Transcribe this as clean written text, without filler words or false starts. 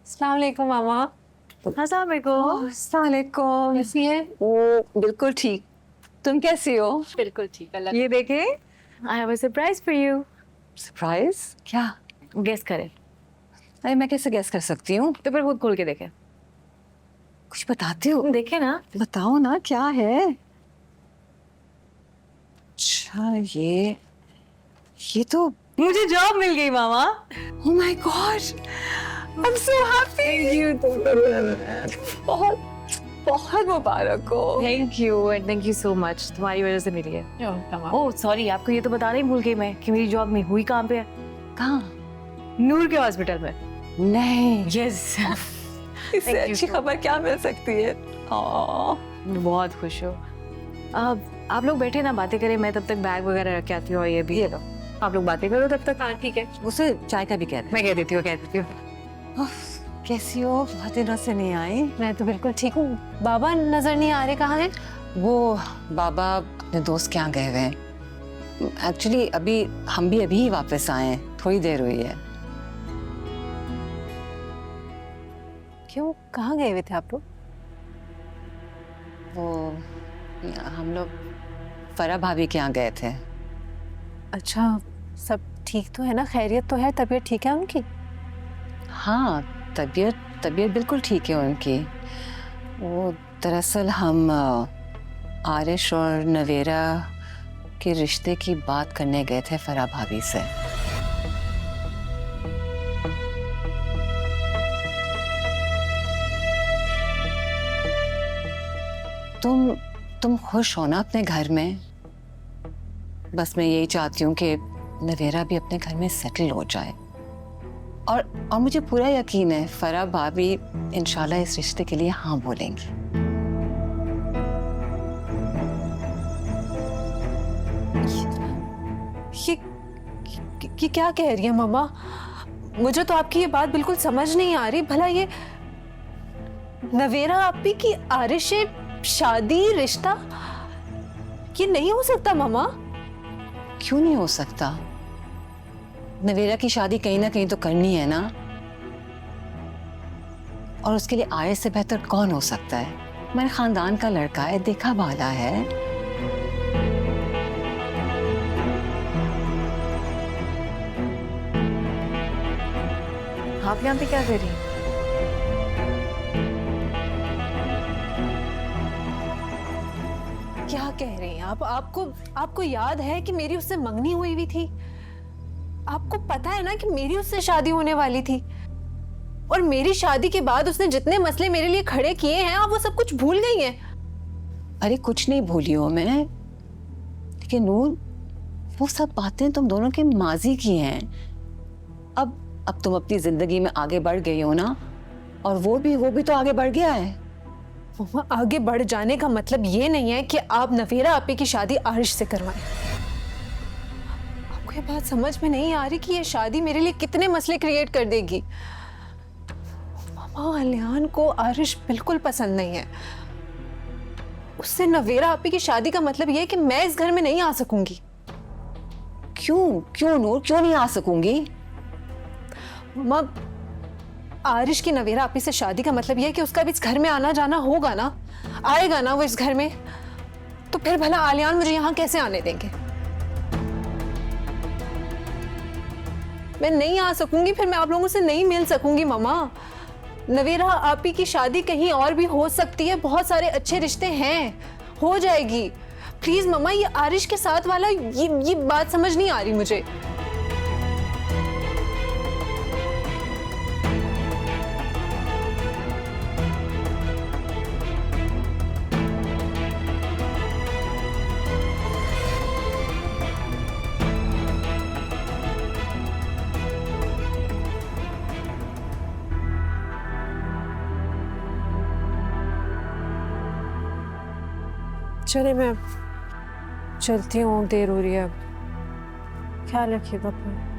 अस्सलाम वालेकुम मामा। अस्सलाम वालेकुम। अस्सलाम वालेकुम। कैसी है? ओ बिल्कुल ठीक। तुम कैसी हो? बिल्कुल ठीक। अल्लाह ये देखे, I have a surprise for you. Surprise? क्या? गेस करें। अरे मैं कैसे गैस कर सकती हूँ? तो फिर खुद खोल के देखें। कुछ बताती हो? देखे ना। बताओ ना क्या है? अच्छा ये तो मुझे जॉब मिल गई मामा। Oh my god, I am so happy. बहुत बहुत मुबारक हो। Thank you and thank you so much, तुम्हारी वजह से मिली है। मामा। ओह सॉरी, आपको ये तो बताना ही भूल गई मैं कि मेरी जॉब में हुई कहाँ पे है। कहाँ? नूर के हॉस्पिटल में। नहीं, यस। इससे Thank you अच्छी so खबर क्या मिल सकती है? बहुत खुश हो। अब आप लोग बैठे ना, बातें करें, मैं तब तक बैग वगैरह रख के आती हूँ। और ये भी ये लो। आप लोग बातें करो तब तक। हाँ ठीक है। उसे चाय का भी कह दे। मैं कह देती हूँ। कैसी हो? बहुत दिनों से नहीं आई। मैं तो बिल्कुल ठीक हूँ। बाबा नजर नहीं आ रहे, कहाँ हैं? वो बाबा अपने दोस्त के यहाँ गए हुए हैं। एक्चुअली हम भी अभी ही वापस आए हैं, थोड़ी देर हुई है। क्यों, कहाँ गए हुए थे आप लोग? वो हम लोग फरा भाभी के यहाँ गए थे। अच्छा, सब ठीक तो है ना? खैरियत तो है? तबीयत ठीक है उनकी? हाँ, तबीयत बिल्कुल ठीक है उनकी। वो दरअसल हम आरिश और नवेरा के रिश्ते की बात करने गए थे फरा भाभी से। तुम खुश हो ना अपने घर में? बस मैं यही चाहती हूँ कि नवेरा भी अपने घर में सेटल हो जाए। और मुझे पूरा यकीन है फरा भाभी इंशाल्लाह इस रिश्ते के लिए हाँ बोलेंगी। ये क्या कह रही है मामा? मुझे तो आपकी ये बात बिल्कुल समझ नहीं आ रही। भला ये नवेरा आपी की आरिश से शादी रिश्ता, ये नहीं हो सकता मामा। क्यों नहीं हो सकता? नवेरा की शादी कहीं ना कहीं तो करनी है ना, और उसके लिए आरिश से बेहतर कौन हो सकता है? मेरे खानदान का लड़का है, देखा भाला है। आप यहाँ पे क्या कर रही हैं? क्या कह रही हैं आप? आपको याद है कि मेरी उससे मंगनी हुई थी? आपको पता है ना कि मेरी उससे शादी होने वाली थी, और मेरी शादी के बाद उसने जितने मसले मेरे लिए खड़े किए हैं, आप वो सब कुछ भूल गई हैं। अरे कुछ नहीं भूली हो मैं, लेकिन नूर वो सब बातें तुम दोनों के माजी की हैं। अब तुम अपनी जिंदगी में आगे बढ़ गई हो ना, और वो भी तो आगे बढ़ गया है। मम्मा, आगे बढ़ जाने का मतलब ये नहीं है कि आप नवेरा आपी की शादी आरिश से करवाएं। आपको ये बात समझ में नहीं आ रही कि ये शादी मेरे लिए कितने मसले क्रिएट कर देगी। मामा, अलियान को आरिश बिल्कुल पसंद नहीं है। उससे नवेरा आपी की शादी का मतलब ये है कि मैं इस घर में नहीं आ सकूंगी। क्यों नूर, क्यों नहीं आ सकूंगी? मामा, आरिश की नवेरा आपी से शादी का मतलब यह है कि उसका भी इस घर में आना जाना होगा ना, आएगा ना वो इस घर में। तो फिर भला आलियान मुझे यहाँ कैसे आने देंगे? मैं नहीं आ सकूंगी, फिर मैं आप लोगों से नहीं मिल सकूंगी मामा। नवेरा आपी की शादी कहीं और भी हो सकती है, बहुत सारे अच्छे रिश्ते हैं, हो जाएगी। प्लीज मामा, ये आरिश के साथ वाला ये बात समझ नहीं आ रही मुझे। चले, मैं चलती हूँ, देर हो रही है। ख्याल रखिएगा अपना।